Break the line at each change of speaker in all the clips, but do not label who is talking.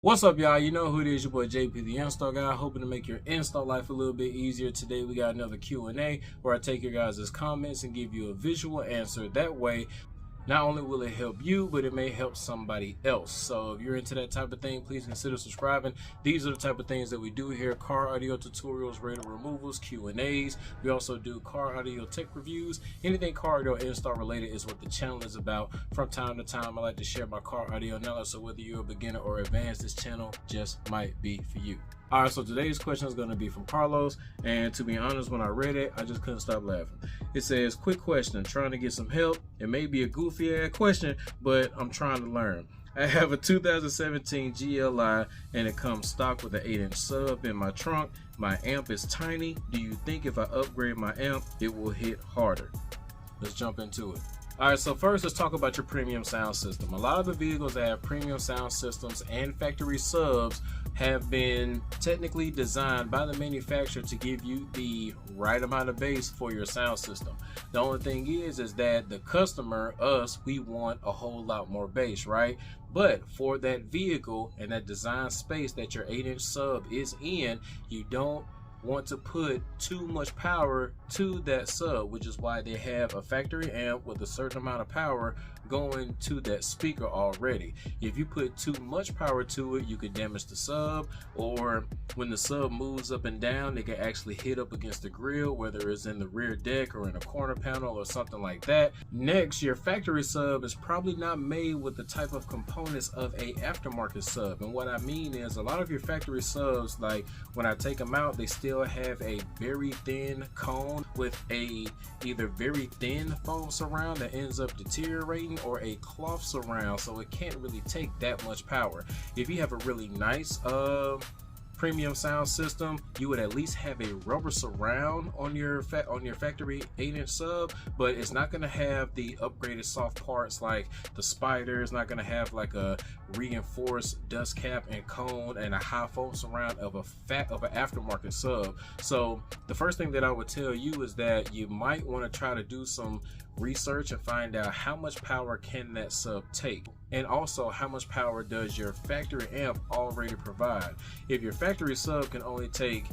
What's up, y'all? You know who it is, your boy JP the Install Guy, hoping to make your install life a little bit easier. Today we got another Q&A where I take your guys' comments and give you a visual answer. That way, not only will it help you, but it may help somebody else. So if you're into that type of thing, please consider subscribing. These are the type of things that we do here: car audio tutorials, radar removals, Q&As. We also do car audio tech reviews. Anything car audio install related is what the channel is about. From time to time, I like to share my car audio knowledge, so whether you're a beginner or advanced, this channel just might be for you. All right, so today's question is going to be from Carlos, and to be honest, when I read it, I just couldn't stop laughing. It says, quick question, trying to get some help. It may be a goofy ass question, but I'm trying to learn. I have a 2017 GLI, and it comes stock with an 8-inch sub in my trunk. My amp is tiny. Do you think if I upgrade my amp, it will hit harder? Let's jump into it. All right, so first let's talk about your premium sound system. A lot of the vehicles that have premium sound systems and factory subs have been technically designed by the manufacturer to give you the right amount of bass for your sound system. The only thing is that the customer, us, we want a whole lot more bass, right? But for that vehicle and that design space that your 8-inch sub is in, you don't want to put too much power to that sub, which is why they have a factory amp with a certain amount of power going to that speaker already. If you put too much power to it, you could damage the sub, or when the sub moves up and down, it can actually hit up against the grill, whether it's in the rear deck or in a corner panel or something like that. Next, your factory sub is probably not made with the type of components of a aftermarket sub. And what I mean is, a lot of your factory subs, like when I take them out, they still have a very thin cone with a either very thin foam surround that ends up deteriorating, or a cloth surround, so it can't really take that much power. If you have a really nice premium sound system, you would at least have a rubber surround on your factory 8-inch sub, but it's not going to have the upgraded soft parts like the spider. It's not going to have like a reinforced dust cap and cone and a high foam surround of an aftermarket sub. So the first thing that I would tell you is that you might want to try to do some research and find out how much power can that sub take, and also how much power does your factory amp already provide. If your factory sub can only take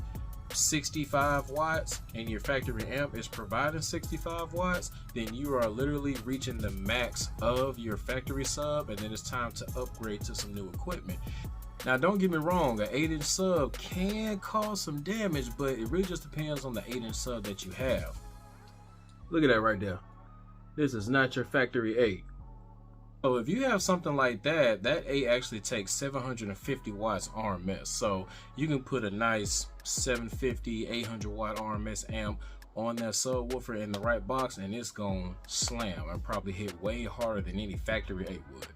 65 watts and your factory amp is providing 65 watts, then you are literally reaching the max of your factory sub, and then it's time to upgrade to some new equipment. Now, don't get me wrong, an 8-inch sub can cause some damage, but it really just depends on the 8-inch sub that you have. Look at that right there. This is not your factory 8. So if you have something like that, that 8 actually takes 750 watts RMS. So you can put a nice 750, 800 watt RMS amp on that subwoofer in the right box, and it's gonna slam and probably hit way harder than any factory 8 would.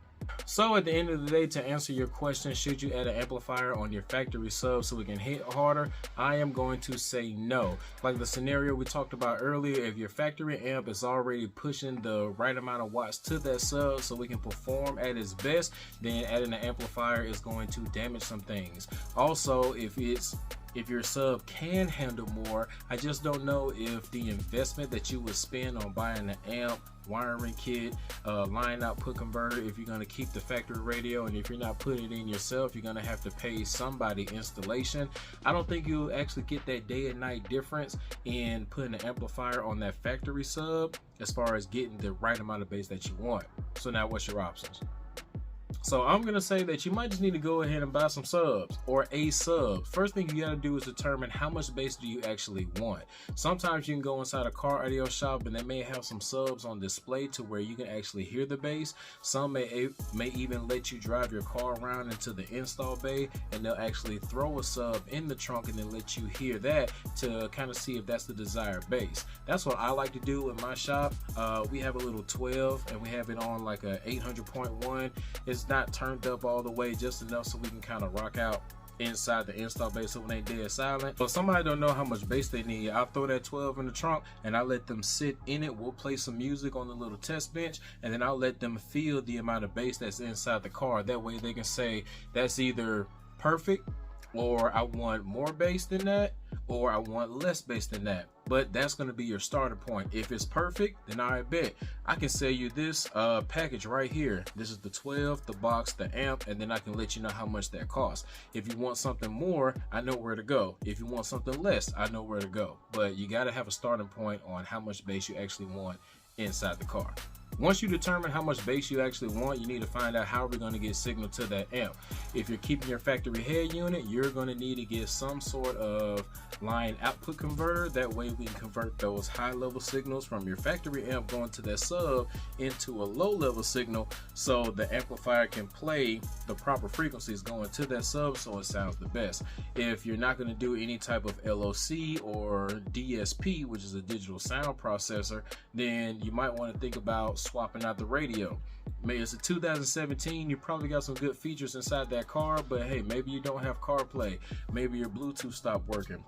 So at the end of the day, to answer your question, should you add an amplifier on your factory sub so it can hit harder, I am going to say no. Like the scenario we talked about earlier, if your factory amp is already pushing the right amount of watts to that sub so it can perform at its best, then adding an amplifier is going to damage some things. Also, if your sub can handle more, I just don't know if the investment that you would spend on buying an amp, wiring kit, line output converter, if you're going to keep the factory radio, and if you're not putting it in yourself, you're going to have to pay somebody installation. I don't think you'll actually get that day and night difference in putting an amplifier on that factory sub as far as getting the right amount of bass that you want. So now what's your options? So I'm going to say that you might just need to go ahead and buy some subs, or a sub. First thing you got to do is determine how much bass do you actually want. Sometimes you can go inside a car audio shop and they may have some subs on display to where you can actually hear the bass. Some may even let you drive your car around into the install bay, and they'll actually throw a sub in the trunk and then let you hear that to kind of see if that's the desired bass. That's what I like to do in my shop. We have a little 12 and we have it on like a 800.1. It's not turned up all the way, just enough so we can kind of rock out inside the install base so when they dead silent. But somebody don't know how much bass they need, I'll throw that 12 in the trunk and I let them sit in it. We'll play some music on the little test bench, and then I'll let them feel the amount of bass that's inside the car. That way they can say that's either perfect, or I want more bass than that, or I want less bass than that. But that's going to be your starter point. If it's perfect, then I bet I can sell you this package right here. This is the 12, the box, the amp, and then I can let you know how much that costs. If you want something more, I know where to go. If you want something less, I know where to go. But you got to have a starting point on how much bass you actually want inside the car. Once you determine how much bass you actually want, you need to find out how we're going to get signal to that amp. If you're keeping your factory head unit, you're going to need to get some sort of line output converter. That way we can convert those high level signals from your factory amp going to that sub into a low level signal, so the amplifier can play the proper frequencies going to that sub so it sounds the best. If you're not going to do any type of LOC or DSP, which is a digital sound processor, then you might want to think about swapping out the radio. Maybe it's a 2017, you probably got some good features inside that car, but hey, maybe you don't have CarPlay, maybe your Bluetooth stopped working,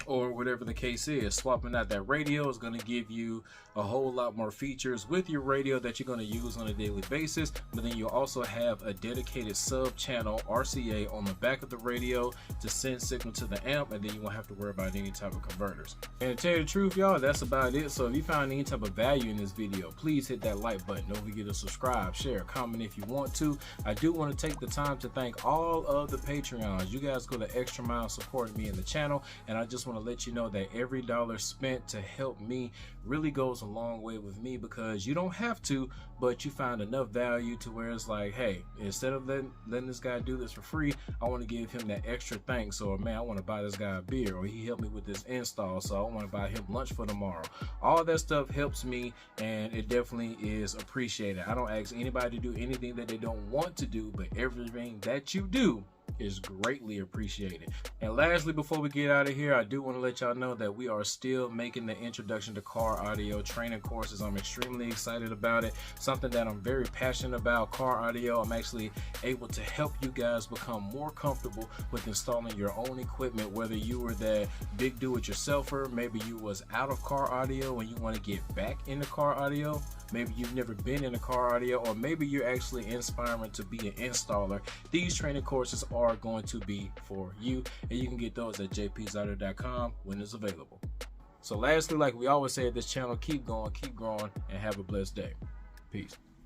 or whatever the case is. Swapping out that radio is going to give you a whole lot more features with your radio that you're going to use on a daily basis, but then you also have a dedicated sub channel RCA on the back of the radio to send signal to the amp, and then you won't have to worry about any type of converters. And to tell you the truth, y'all, that's about it. So if you found any type of value in this video, please hit that like button. Don't forget to subscribe, share, comment if you want to. I do want to take the time to thank all of the Patreons. You guys go the extra mile supporting me in the channel, and I just want to let you know that every dollar spent to help me really goes a long way with me, because you don't have to, but you find enough value to where it's like, hey, instead of letting this guy do this for free, I want to give him that extra thanks, or man, I want to buy this guy a beer, or he helped me with this install, so I want to buy him lunch for tomorrow. All that stuff helps me, and it definitely is appreciated. I don't ask anybody to do anything that they don't want to do, but everything that you do is greatly appreciated. And lastly, before we get out of here, I do want to let y'all know that we are still making the introduction to car audio training courses. I'm extremely excited about it. Something that I'm very passionate about, car audio. I'm actually able to help you guys become more comfortable with installing your own equipment, whether you were that big do-it-yourselfer, maybe you was out of car audio and you want to get back into car audio, maybe you've never been in a car audio, or maybe you're actually inspiring to be an installer. These training courses are going to be for you, and you can get those at JPtheinstallguy.com when it's available. So lastly, like we always say at this channel, keep going, keep growing, and have a blessed day. Peace.